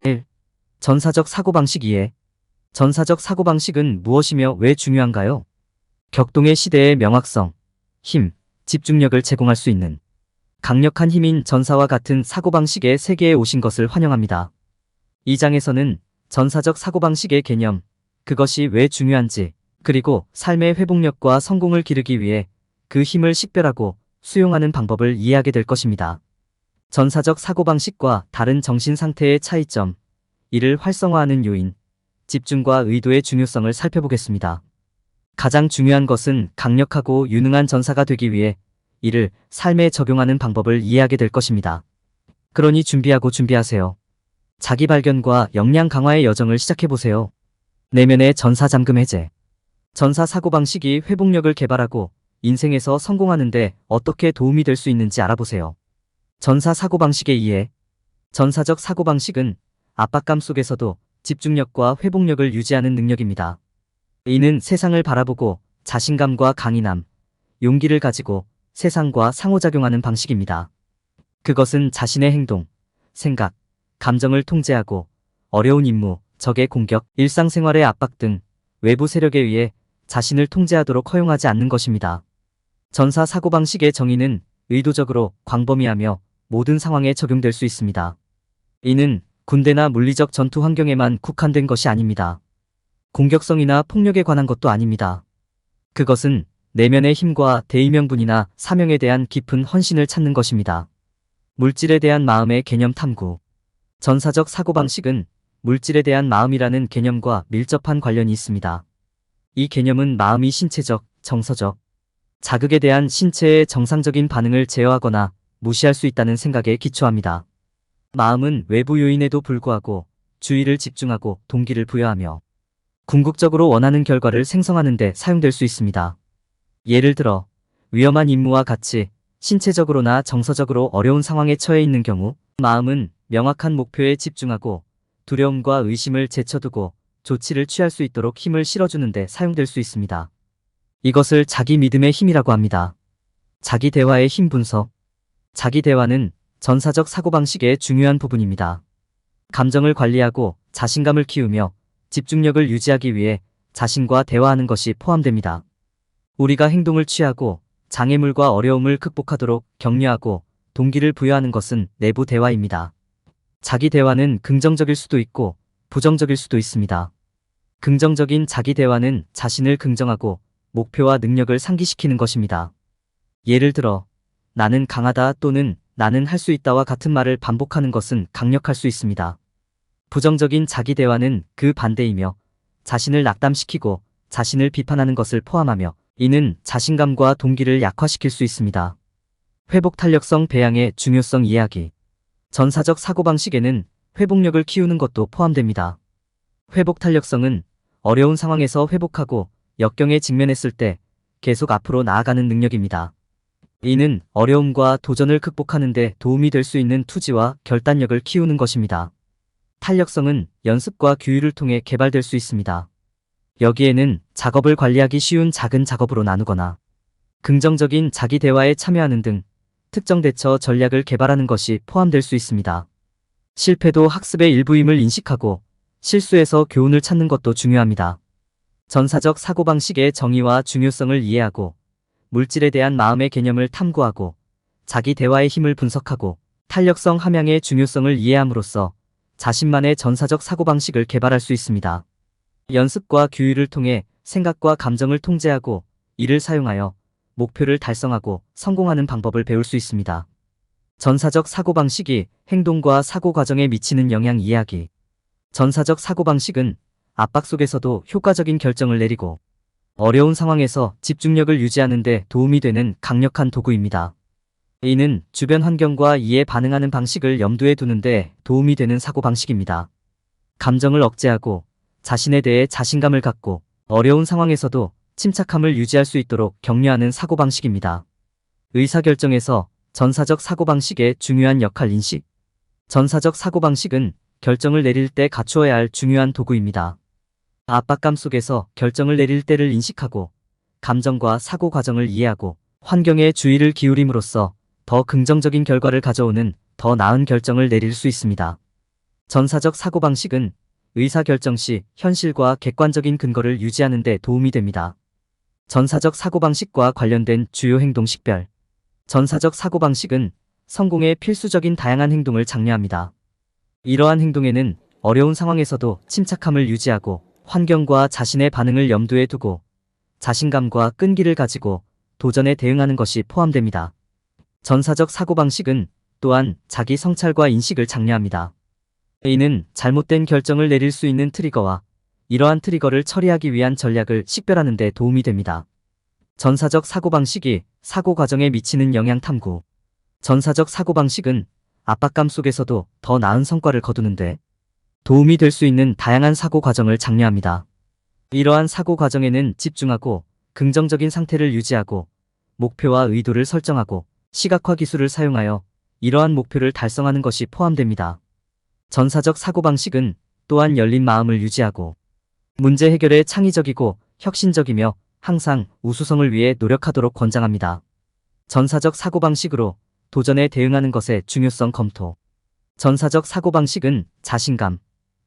1. 전사적 사고방식 2에 전사적 사고방식은 무엇이며 왜 중요한가요? 격동의 시대의 명확성, 힘, 집중력을 제공할 수 있는 강력한 힘인 전사와 같은 사고방식의 세계에 오신 것을 환영합니다. 이 장에서는 전사적 사고방식의 개념, 그것이 왜 중요한지, 그리고 삶의 회복력과 성공을 기르기 위해 그 힘을 식별하고 수용하는 방법을 이해하게 될 것입니다. 전사적 사고방식과 다른 정신 상태의 차이점, 이를 활성화하는 요인, 집중과 의도의 중요성을 살펴보겠습니다. 가장 중요한 것은 강력하고 유능한 전사가 되기 위해 이를 삶에 적용하는 방법을 이해하게 될 것입니다. 그러니 준비하세요. 자기 발견과 역량 강화의 여정을 시작해보세요. 내면의 전사 잠금 해제. 전사 사고방식이 회복력을 개발하고 인생에서 성공하는 데 어떻게 도움이 될 수 있는지 알아보세요. 전사 사고방식의 이해. 전사적 사고방식은 압박감 속에서도 집중력과 회복력을 유지하는 능력입니다. 이는 세상을 바라보고 자신감과 강인함, 용기를 가지고 세상과 상호작용하는 방식입니다. 그것은 자신의 행동, 생각, 감정을 통제하고 어려운 임무, 적의 공격, 일상생활의 압박 등 외부 세력에 의해 자신을 통제하도록 허용하지 않는 것입니다. 전사 사고방식의 정의는 의도적으로 광범위하며 모든 상황에 적용될 수 있습니다. 이는 군대나 물리적 전투 환경에만 국한된 것이 아닙니다. 공격성이나 폭력에 관한 것도 아닙니다. 그것은 내면의 힘과 대의명분이나 사명에 대한 깊은 헌신을 찾는 것입니다. 물질에 대한 마음의 개념 탐구. 전사적 사고방식은 물질에 대한 마음이라는 개념과 밀접한 관련이 있습니다. 이 개념은 마음이 신체적, 정서적, 자극에 대한 신체의 정상적인 반응을 제어하거나 무시할 수 있다는 생각에 기초합니다. 마음은 외부 요인에도 불구하고 주의를 집중하고 동기를 부여하며 궁극적으로 원하는 결과를 생성하는 데 사용될 수 있습니다. 예를 들어 위험한 임무와 같이 신체적으로나 정서적으로 어려운 상황에 처해 있는 경우 마음은 명확한 목표에 집중하고 두려움과 의심을 제쳐두고 조치를 취할 수 있도록 힘을 실어주는 데 사용될 수 있습니다. 이것을 자기 믿음의 힘이라고 합니다. 자기 대화의 힘 분석. 자기 대화는 전사적 사고방식의 중요한 부분입니다. 감정을 관리하고 자신감을 키우며 집중력을 유지하기 위해 자신과 대화하는 것이 포함됩니다. 우리가 행동을 취하고 장애물과 어려움을 극복하도록 격려하고 동기를 부여하는 것은 내부 대화입니다. 자기 대화는 긍정적일 수도 있고 부정적일 수도 있습니다. 긍정적인 자기 대화는 자신을 긍정하고 목표와 능력을 상기시키는 것입니다. 예를 들어 나는 강하다 또는 나는 할 수 있다와 같은 말을 반복하는 것은 강력할 수 있습니다. 부정적인 자기 대화는 그 반대이며 자신을 낙담시키고 자신을 비판하는 것을 포함하며 이는 자신감과 동기를 약화시킬 수 있습니다. 회복 탄력성 배양의 중요성 이야기. 전사적 사고방식에는 회복력을 키우는 것도 포함됩니다. 회복 탄력성은 어려운 상황에서 회복하고 역경에 직면했을 때 계속 앞으로 나아가는 능력입니다. 이는 어려움과 도전을 극복하는 데 도움이 될 수 있는 투지와 결단력을 키우는 것입니다. 탄력성은 연습과 규율을 통해 개발될 수 있습니다. 여기에는 작업을 관리하기 쉬운 작은 작업으로 나누거나 긍정적인 자기 대화에 참여하는 등 특정 대처 전략을 개발하는 것이 포함될 수 있습니다. 실패도 학습의 일부임을 인식하고 실수에서 교훈을 찾는 것도 중요합니다. 전사적 사고방식의 정의와 중요성을 이해하고 물질에 대한 마음의 개념을 탐구하고 자기 대화의 힘을 분석하고 탄력성 함양의 중요성을 이해함으로써 자신만의 전사적 사고방식을 개발할 수 있습니다. 연습과 규율을 통해 생각과 감정을 통제하고 이를 사용하여 목표를 달성하고 성공하는 방법을 배울 수 있습니다. 전사적 사고방식이 행동과 사고 과정에 미치는 영향 이야기. 전사적 사고방식은 압박 속에서도 효과적인 결정을 내리고 어려운 상황에서 집중력을 유지하는 데 도움이 되는 강력한 도구입니다. 이는 주변 환경과 이에 반응하는 방식을 염두에 두는데 도움이 되는 사고방식입니다. 감정을 억제하고 자신에 대해 자신감을 갖고 어려운 상황에서도 침착함을 유지할 수 있도록 격려하는 사고방식입니다. 의사결정에서 전사적 사고방식의 중요한 역할 인식. 전사적 사고방식은 결정을 내릴 때 갖추어야 할 중요한 도구입니다. 압박감 속에서 결정을 내릴 때를 인식하고 감정과 사고 과정을 이해하고 환경에 주의를 기울임으로써 더 긍정적인 결과를 가져오는 더 나은 결정을 내릴 수 있습니다. 전사적 사고방식은 의사결정 시 현실과 객관적인 근거를 유지하는 데 도움이 됩니다. 전사적 사고방식과 관련된 주요 행동 식별. 전사적 사고방식은 성공에 필수적인 다양한 행동을 장려합니다. 이러한 행동에는 어려운 상황에서도 침착함을 유지하고 환경과 자신의 반응을 염두에 두고 자신감과 끈기를 가지고 도전에 대응하는 것이 포함됩니다. 전사적 사고방식은 또한 자기 성찰과 인식을 장려합니다. 이는 잘못된 결정을 내릴 수 있는 트리거와 이러한 트리거를 처리하기 위한 전략을 식별하는 데 도움이 됩니다. 전사적 사고방식이 사고 과정에 미치는 영향 탐구. 전사적 사고방식은 압박감 속에서도 더 나은 성과를 거두는데 도움이 될 수 있는 다양한 사고 과정을 장려합니다. 이러한 사고 과정에는 집중하고 긍정적인 상태를 유지하고 목표와 의도를 설정하고 시각화 기술을 사용하여 이러한 목표를 달성하는 것이 포함됩니다. 전사적 사고방식은 또한 열린 마음을 유지하고 문제 해결에 창의적이고 혁신적이며 항상 우수성을 위해 노력하도록 권장합니다. 전사적 사고방식으로 도전에 대응하는 것의 중요성 검토. 전사적 사고방식은 자신감,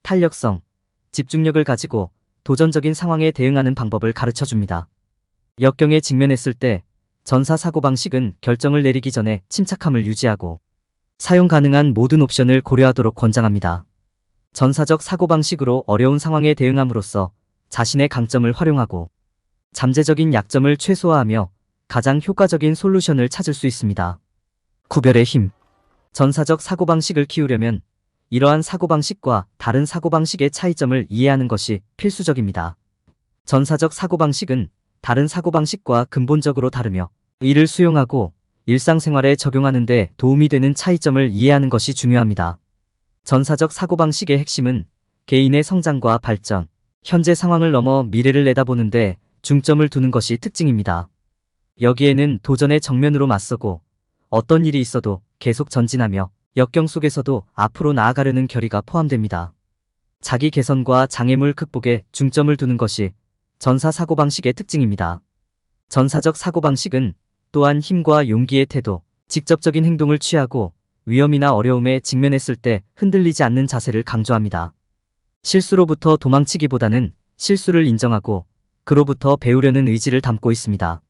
탄력성, 집중력을 가지고 도전적인 상황에 대응하는 방법을 가르쳐 줍니다. 역경에 직면했을 때 전사 사고방식은 결정을 내리기 전에 침착함을 유지하고 사용 가능한 모든 옵션을 고려하도록 권장합니다. 전사적 사고방식으로 어려운 상황에 대응함으로써 자신의 강점을 활용하고 잠재적인 약점을 최소화하며 가장 효과적인 솔루션을 찾을 수 있습니다. 구별의 힘. 전사적 사고방식을 키우려면 이러한 사고방식과 다른 사고방식의 차이점을 이해하는 것이 필수적입니다. 전사적 사고방식은 다른 사고방식과 근본적으로 다르며 이를 수용하고 일상생활에 적용하는 데 도움이 되는 차이점을 이해하는 것이 중요합니다. 전사적 사고방식의 핵심은 개인의 성장과 발전, 현재 상황을 넘어 미래를 내다보는 데 중점을 두는 것이 특징입니다. 여기에는 도전의 정면으로 맞서고 어떤 일이 있어도 계속 전진하며 역경 속에서도 앞으로 나아가려는 결의가 포함됩니다. 자기 개선과 장애물 극복에 중점을 두는 것이 전사 사고방식의 특징입니다. 전사적 사고방식은 또한 힘과 용기의 태도, 직접적인 행동을 취하고 위험이나 어려움에 직면했을 때 흔들리지 않는 자세를 강조합니다. 실수로부터 도망치기보다는 실수를 인정하고 그로부터 배우려는 의지를 담고 있습니다.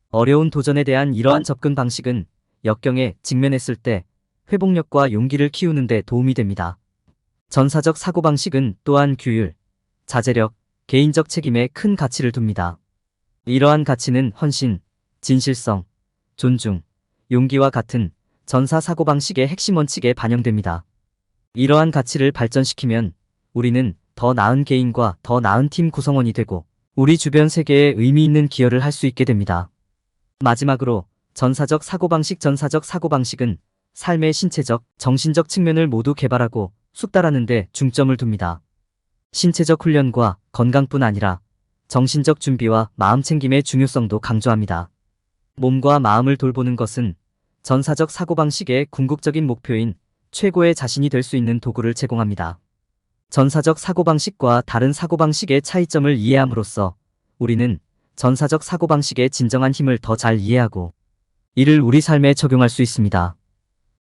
어려운 도전에 대한 이러한 접근 방식은 역경에 직면했을 때 회복력과 용기를 키우는 데 도움이 됩니다. 전사적 사고방식은 또한 규율, 자제력, 개인적 책임에 큰 가치를 둡니다. 이러한 가치는 헌신, 진실성, 존중, 용기와 같은 전사 사고방식의 핵심 원칙에 반영됩니다. 이러한 가치를 발전시키면 우리는 더 나은 개인과 더 나은 팀 구성원이 되고 우리 주변 세계에 의미 있는 기여를 할 수 있게 됩니다. 마지막으로 전사적 사고방식은 삶의 신체적, 정신적 측면을 모두 개발하고 숙달하는 데 중점을 둡니다. 신체적 훈련과 건강뿐 아니라 정신적 준비와 마음 챙김의 중요성도 강조합니다. 몸과 마음을 돌보는 것은 전사적 사고방식의 궁극적인 목표인 최고의 자신이 될 수 있는 도구를 제공합니다. 전사적 사고방식과 다른 사고방식의 차이점을 이해함으로써 우리는 전사적 사고방식의 진정한 힘을 더 잘 이해하고 이를 우리 삶에 적용할 수 있습니다.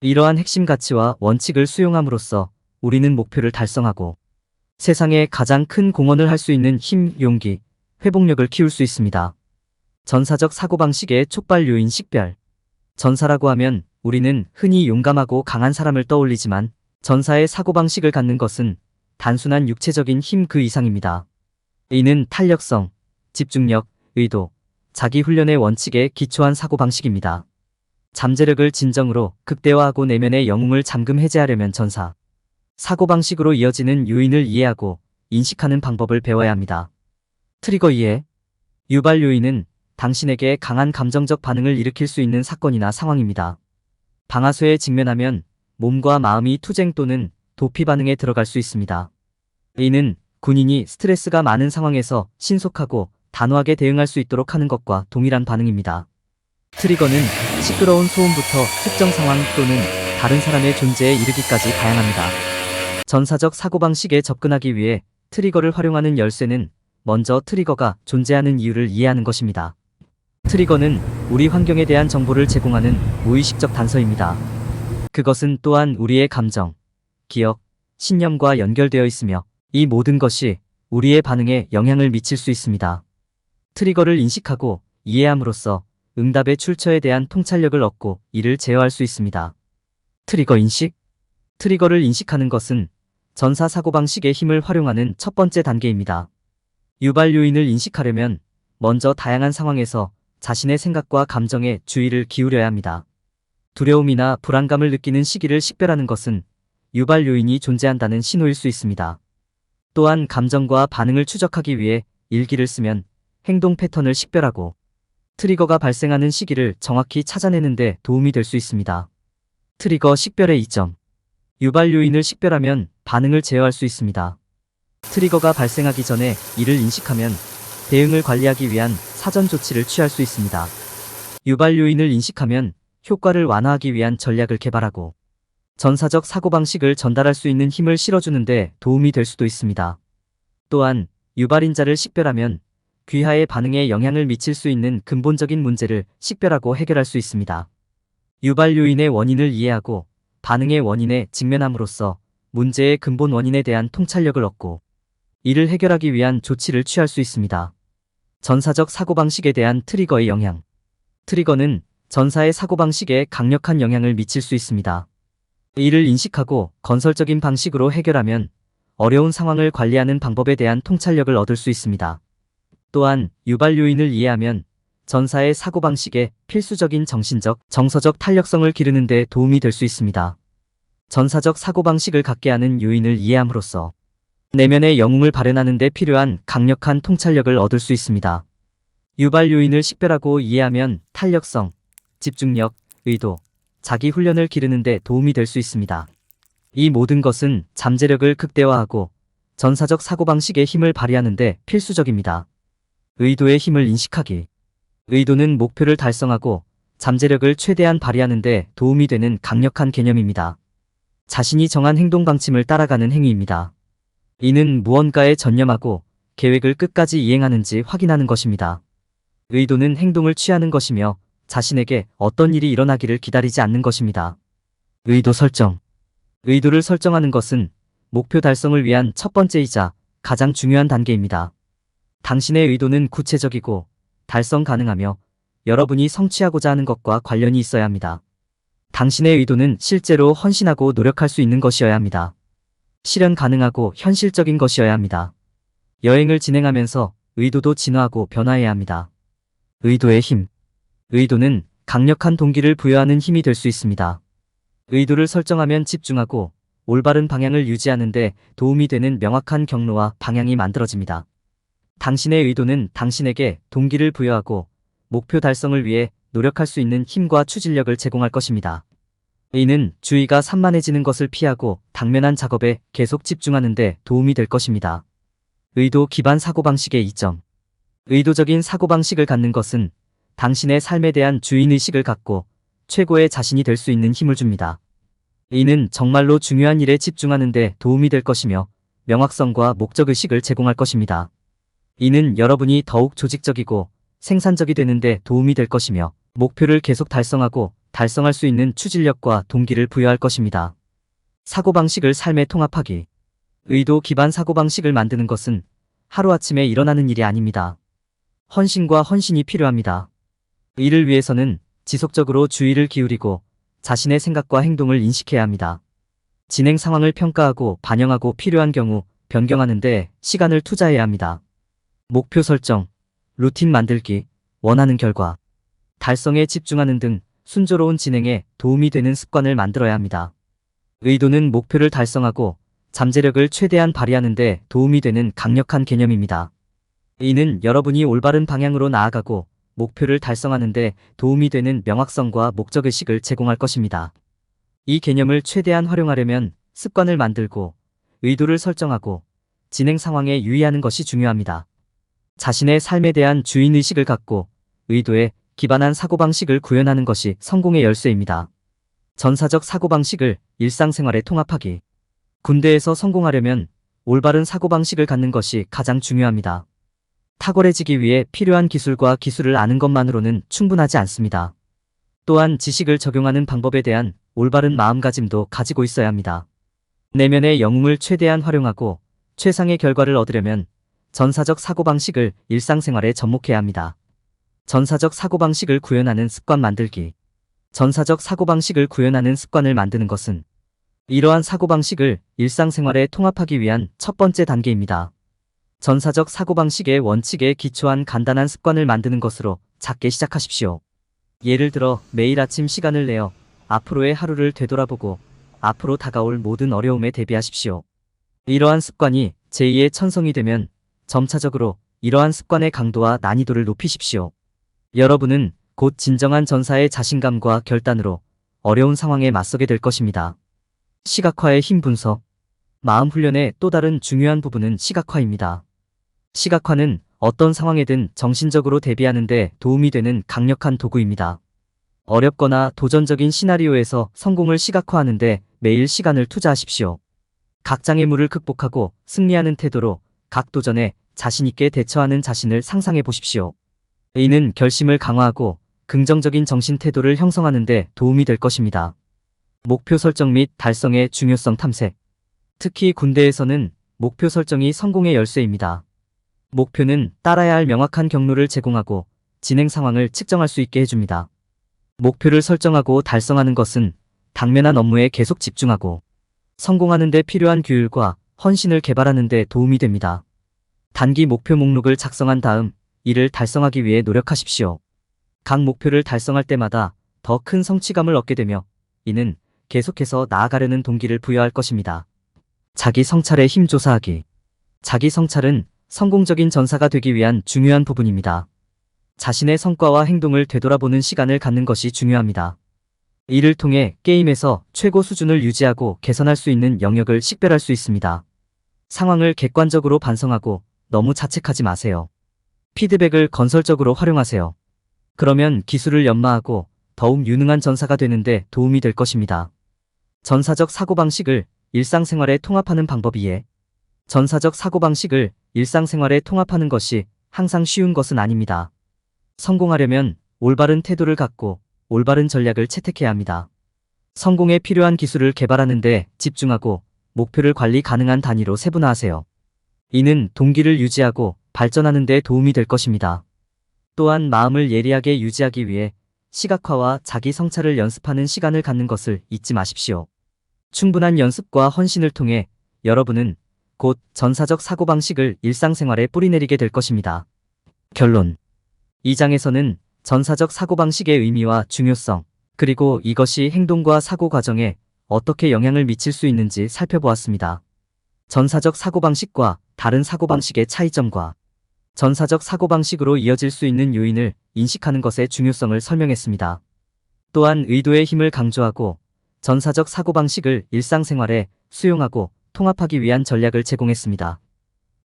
이러한 핵심 가치와 원칙을 수용함으로써 우리는 목표를 달성하고 세상에 가장 큰 공헌을 할 수 있는 힘, 용기, 회복력을 키울 수 있습니다. 전사적 사고방식의 촉발 요인 식별. 전사라고 하면 우리는 흔히 용감하고 강한 사람을 떠올리지만 전사의 사고방식을 갖는 것은 단순한 육체적인 힘 그 이상입니다. 이는 탄력성, 집중력, 의도, 자기 훈련의 원칙에 기초한 사고방식입니다. 잠재력을 진정으로 극대화하고 내면의 영웅을 잠금 해제하려면 전사 사고방식으로 이어지는 요인을 이해하고 인식하는 방법을 배워야 합니다. 트리거 이해. 유발 요인은 당신에게 강한 감정적 반응을 일으킬 수 있는 사건이나 상황입니다. 방아쇠에 직면하면 몸과 마음이 투쟁 또는 도피 반응에 들어갈 수 있습니다. 이는 군인이 스트레스가 많은 상황에서 신속하고 단호하게 대응할 수 있도록 하는 것과 동일한 반응입니다. 트리거는 시끄러운 소음부터 특정 상황 또는 다른 사람의 존재에 이르기까지 다양합니다. 전사적 사고방식에 접근하기 위해 트리거를 활용하는 열쇠는 먼저 트리거가 존재하는 이유를 이해하는 것입니다. 트리거는 우리 환경에 대한 정보를 제공하는 무의식적 단서입니다. 그것은 또한 우리의 감정, 기억, 신념과 연결되어 있으며 이 모든 것이 우리의 반응에 영향을 미칠 수 있습니다. 트리거를 인식하고 이해함으로써 응답의 출처에 대한 통찰력을 얻고 이를 제어할 수 있습니다. 트리거 인식? 트리거를 인식하는 것은 전사 사고방식의 힘을 활용하는 첫 번째 단계입니다. 유발 요인을 인식하려면 먼저 다양한 상황에서 자신의 생각과 감정에 주의를 기울여야 합니다. 두려움이나 불안감을 느끼는 시기를 식별하는 것은 유발 요인이 존재한다는 신호일 수 있습니다. 또한 감정과 반응을 추적하기 위해 일기를 쓰면 행동 패턴을 식별하고 트리거가 발생하는 시기를 정확히 찾아내는 데 도움이 될 수 있습니다. 트리거 식별의 이점. 유발 요인을 식별하면 반응을 제어할 수 있습니다. 트리거가 발생하기 전에 이를 인식하면 대응을 관리하기 위한 사전 조치를 취할 수 있습니다. 유발 요인을 인식하면 효과를 완화하기 위한 전략을 개발하고 전사적 사고방식을 전달할 수 있는 힘을 실어주는 데 도움이 될 수도 있습니다. 또한 유발인자를 식별하면 귀하의 반응에 영향을 미칠 수 있는 근본적인 문제를 식별하고 해결할 수 있습니다. 유발 요인의 원인을 이해하고 반응의 원인에 직면함으로써 문제의 근본 원인에 대한 통찰력을 얻고 이를 해결하기 위한 조치를 취할 수 있습니다. 전사적 사고방식에 대한 트리거의 영향. 트리거는 전사의 사고방식에 강력한 영향을 미칠 수 있습니다. 이를 인식하고 건설적인 방식으로 해결하면 어려운 상황을 관리하는 방법에 대한 통찰력을 얻을 수 있습니다. 또한 유발 요인을 이해하면 전사의 사고방식에 필수적인 정신적, 정서적 탄력성을 기르는 데 도움이 될 수 있습니다. 전사적 사고방식을 갖게 하는 요인을 이해함으로써 내면의 영웅을 발현하는 데 필요한 강력한 통찰력을 얻을 수 있습니다. 유발 요인을 식별하고 이해하면 탄력성, 집중력, 의도, 자기 훈련을 기르는 데 도움이 될 수 있습니다. 이 모든 것은 잠재력을 극대화하고 전사적 사고방식의 힘을 발휘하는 데 필수적입니다. 의도의 힘을 인식하기. 의도는 목표를 달성하고 잠재력을 최대한 발휘하는 데 도움이 되는 강력한 개념입니다. 자신이 정한 행동 방침을 따라가는 행위입니다. 이는 무언가에 전념하고 계획을 끝까지 이행하는지 확인하는 것입니다. 의도는 행동을 취하는 것이며 자신에게 어떤 일이 일어나기를 기다리지 않는 것입니다. 의도 설정. 의도를 설정하는 것은 목표 달성을 위한 첫 번째이자 가장 중요한 단계입니다. 당신의 의도는 구체적이고 달성 가능하며 여러분이 성취하고자 하는 것과 관련이 있어야 합니다. 당신의 의도는 실제로 헌신하고 노력할 수 있는 것이어야 합니다. 실현 가능하고 현실적인 것이어야 합니다. 여행을 진행하면서 의도도 진화하고 변화해야 합니다. 의도의 힘. 의도는 강력한 동기를 부여하는 힘이 될 수 있습니다. 의도를 설정하면 집중하고 올바른 방향을 유지하는 데 도움이 되는 명확한 경로와 방향이 만들어집니다. 당신의 의도는 당신에게 동기를 부여하고 목표 달성을 위해 노력할 수 있는 힘과 추진력을 제공할 것입니다. 이는 주의가 산만해지는 것을 피하고 당면한 작업에 계속 집중하는 데 도움이 될 것입니다. 의도 기반 사고방식의 이점. 의도적인 사고방식을 갖는 것은 당신의 삶에 대한 주인의식을 갖고 최고의 자신이 될 수 있는 힘을 줍니다. 이는 정말로 중요한 일에 집중하는 데 도움이 될 것이며 명확성과 목적의식을 제공할 것입니다. 이는 여러분이 더욱 조직적이고 생산적이 되는 데 도움이 될 것이며 목표를 계속 달성하고 달성할 수 있는 추진력과 동기를 부여할 것입니다. 사고방식을 삶에 통합하기. 의도 기반 사고방식을 만드는 것은 하루아침에 일어나는 일이 아닙니다. 헌신과 헌신이 필요합니다. 이를 위해서는 지속적으로 주의를 기울이고 자신의 생각과 행동을 인식해야 합니다. 진행 상황을 평가하고 반영하고 필요한 경우 변경하는 데 시간을 투자해야 합니다. 목표 설정, 루틴 만들기, 원하는 결과, 달성에 집중하는 등 순조로운 진행에 도움이 되는 습관을 만들어야 합니다. 의도는 목표를 달성하고 잠재력을 최대한 발휘하는 데 도움이 되는 강력한 개념입니다. 이는 여러분이 올바른 방향으로 나아가고 목표를 달성하는 데 도움이 되는 명확성과 목적의식을 제공할 것입니다. 이 개념을 최대한 활용하려면 습관을 만들고 의도를 설정하고 진행 상황에 유의하는 것이 중요합니다. 자신의 삶에 대한 주인의식을 갖고 의도에 기반한 사고방식을 구현하는 것이 성공의 열쇠입니다. 전사적 사고방식을 일상생활에 통합하기. 군대에서 성공하려면 올바른 사고방식을 갖는 것이 가장 중요합니다. 탁월해지기 위해 필요한 기술과 기술을 아는 것만으로는 충분하지 않습니다. 또한 지식을 적용하는 방법에 대한 올바른 마음가짐도 가지고 있어야 합니다. 내면의 영웅을 최대한 활용하고 최상의 결과를 얻으려면 전사적 사고방식을 일상생활에 접목해야 합니다. 전사적 사고방식을 구현하는 습관 만들기. 전사적 사고방식을 구현하는 습관을 만드는 것은 이러한 사고방식을 일상생활에 통합하기 위한 첫 번째 단계입니다. 전사적 사고방식의 원칙에 기초한 간단한 습관을 만드는 것으로 작게 시작하십시오. 예를 들어 매일 아침 시간을 내어 앞으로의 하루를 되돌아보고 앞으로 다가올 모든 어려움에 대비하십시오. 이러한 습관이 제2의 천성이 되면 점차적으로 이러한 습관의 강도와 난이도를 높이십시오. 여러분은 곧 진정한 전사의 자신감과 결단으로 어려운 상황에 맞서게 될 것입니다. 시각화의 힘 분석. 마음 훈련의 또 다른 중요한 부분은 시각화입니다. 시각화는 어떤 상황에든 정신적으로 대비하는 데 도움이 되는 강력한 도구입니다. 어렵거나 도전적인 시나리오에서 성공을 시각화하는 데 매일 시간을 투자하십시오. 각 장애물을 극복하고 승리하는 태도로 각 도전에 자신있게 대처하는 자신을 상상해 보십시오. 이는 결심을 강화하고 긍정적인 정신 태도를 형성하는 데 도움이 될 것입니다. 목표 설정 및 달성의 중요성 탐색. 특히 군대에서는 목표 설정이 성공의 열쇠입니다. 목표는 따라야 할 명확한 경로를 제공하고 진행 상황을 측정할 수 있게 해줍니다. 목표를 설정하고 달성하는 것은 당면한 업무에 계속 집중하고 성공하는 데 필요한 규율과 헌신을 개발하는 데 도움이 됩니다. 단기 목표 목록을 작성한 다음 이를 달성하기 위해 노력하십시오. 각 목표를 달성할 때마다 더 큰 성취감을 얻게 되며 이는 계속해서 나아가려는 동기를 부여할 것입니다. 자기 성찰의 힘 조사하기. 자기 성찰은 성공적인 전사가 되기 위한 중요한 부분입니다. 자신의 성과와 행동을 되돌아보는 시간을 갖는 것이 중요합니다. 이를 통해 게임에서 최고 수준을 유지하고 개선할 수 있는 영역을 식별할 수 있습니다. 상황을 객관적으로 반성하고 너무 자책하지 마세요. 피드백을 건설적으로 활용하세요. 그러면 기술을 연마하고 더욱 유능한 전사가 되는데 도움이 될 것입니다. 전사적 사고방식을 일상생활에 통합하는 방법이에. 전사적 사고방식을 일상생활에 통합하는 것이 항상 쉬운 것은 아닙니다. 성공하려면 올바른 태도를 갖고 올바른 전략을 채택해야 합니다. 성공에 필요한 기술을 개발하는 데 집중하고 목표를 관리 가능한 단위로 세분화하세요. 이는 동기를 유지하고 발전하는 데 도움이 될 것입니다. 또한 마음을 예리하게 유지하기 위해 시각화와 자기 성찰을 연습하는 시간을 갖는 것을 잊지 마십시오. 충분한 연습과 헌신을 통해 여러분은 곧 전사적 사고방식을 일상생활에 뿌리내리게 될 것입니다. 결론. 이 장에서는 전사적 사고방식의 의미와 중요성, 그리고 이것이 행동과 사고 과정에 어떻게 영향을 미칠 수 있는지 살펴보았습니다. 전사적 사고방식과 다른 사고방식의 차이점과 전사적 사고방식으로 이어질 수 있는 요인을 인식하는 것의 중요성을 설명했습니다. 또한 의도의 힘을 강조하고 전사적 사고방식을 일상생활에 수용하고 통합하기 위한 전략을 제공했습니다.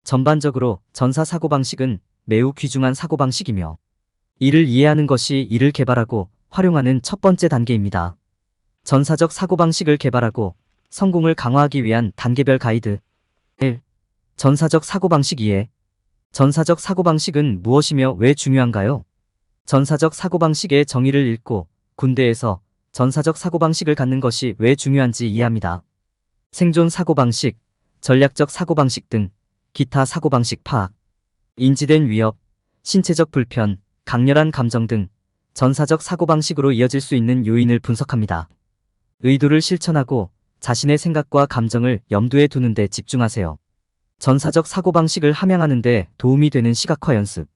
전반적으로 전사 사고방식은 매우 귀중한 사고방식이며 이를 이해하는 것이 이를 개발하고 활용하는 첫 번째 단계입니다. 전사적 사고방식을 개발하고 성공을 강화하기 위한 단계별 가이드. 1. 전사적 사고방식 이해. 전사적 사고방식은 무엇이며 왜 중요한가요? 전사적 사고방식의 정의를 읽고 군대에서 전사적 사고방식을 갖는 것이 왜 중요한지 이해합니다. 생존 사고방식, 전략적 사고방식 등 기타 사고방식 파악, 인지된 위협, 신체적 불편, 강렬한 감정 등 전사적 사고방식으로 이어질 수 있는 요인을 분석합니다. 의도를 실천하고 자신의 생각과 감정을 염두에 두는 데 집중하세요. 전사적 사고방식을 함양하는 데 도움이 되는 시각화 연습,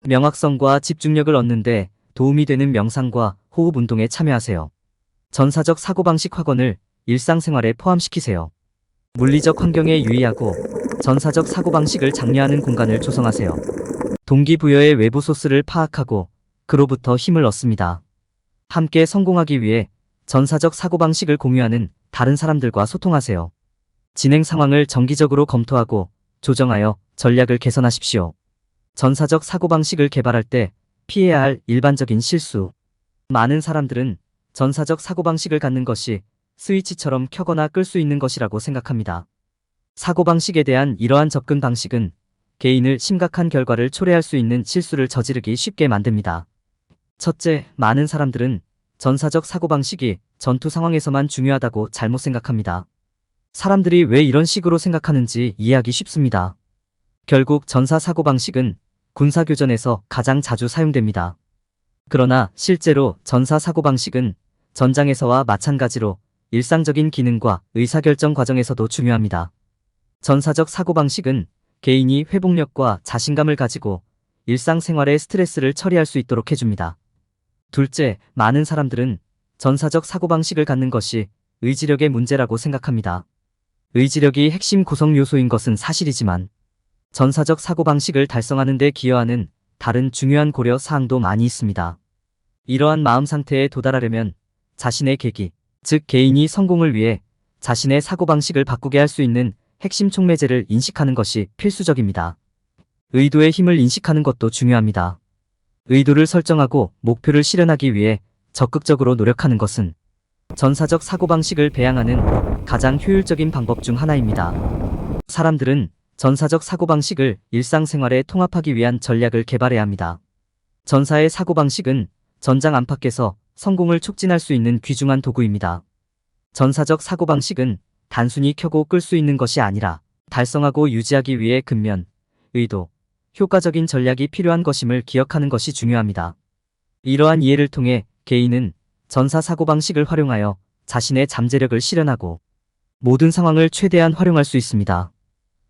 명확성과 집중력을 얻는 데 도움이 되는 명상과 호흡 운동에 참여하세요. 전사적 사고방식 학원을 일상생활에 포함시키세요. 물리적 환경에 유의하고 전사적 사고방식을 장려하는 공간을 조성하세요. 동기부여의 외부 소스를 파악하고 그로부터 힘을 얻습니다. 함께 성공하기 위해 전사적 사고방식을 공유하는 다른 사람들과 소통하세요. 진행 상황을 정기적으로 검토하고 조정하여 전략을 개선하십시오. 전사적 사고방식을 개발할 때 피해야 할 일반적인 실수. 많은 사람들은 전사적 사고방식을 갖는 것이 스위치처럼 켜거나 끌 수 있는 것이라고 생각합니다. 사고방식에 대한 이러한 접근 방식은 개인을 심각한 결과를 초래할 수 있는 실수를 저지르기 쉽게 만듭니다. 첫째, 많은 사람들은 전사적 사고방식이 전투 상황에서만 중요하다고 잘못 생각합니다. 사람들이 왜 이런 식으로 생각하는지 이해하기 쉽습니다. 결국 전사 사고방식은 군사교전에서 가장 자주 사용됩니다. 그러나 실제로 전사 사고방식은 전장에서와 마찬가지로 일상적인 기능과 의사결정 과정에서도 중요합니다. 전사적 사고방식은 개인이 회복력과 자신감을 가지고 일상생활의 스트레스를 처리할 수 있도록 해줍니다. 둘째, 많은 사람들은 전사적 사고방식을 갖는 것이 의지력의 문제라고 생각합니다. 의지력이 핵심 구성 요소인 것은 사실이지만 전사적 사고방식을 달성하는 데 기여하는 다른 중요한 고려 사항도 많이 있습니다. 이러한 마음 상태에 도달하려면 자신의 계기, 즉 개인이 성공을 위해 자신의 사고방식을 바꾸게 할 수 있는 핵심 촉매제를 인식하는 것이 필수적입니다. 의도의 힘을 인식하는 것도 중요합니다. 의도를 설정하고 목표를 실현하기 위해 적극적으로 노력하는 것은 전사적 사고방식을 배양하는 가장 효율적인 방법 중 하나입니다. 사람들은 전사적 사고방식을 일상생활에 통합하기 위한 전략을 개발해야 합니다. 전사의 사고방식은 전장 안팎에서 성공을 촉진할 수 있는 귀중한 도구입니다. 전사적 사고방식은 단순히 켜고 끌 수 있는 것이 아니라 달성하고 유지하기 위해 근면, 의도, 효과적인 전략이 필요한 것임을 기억하는 것이 중요합니다. 이러한 이해를 통해 개인은 전사 사고방식을 활용하여 자신의 잠재력을 실현하고 모든 상황을 최대한 활용할 수 있습니다.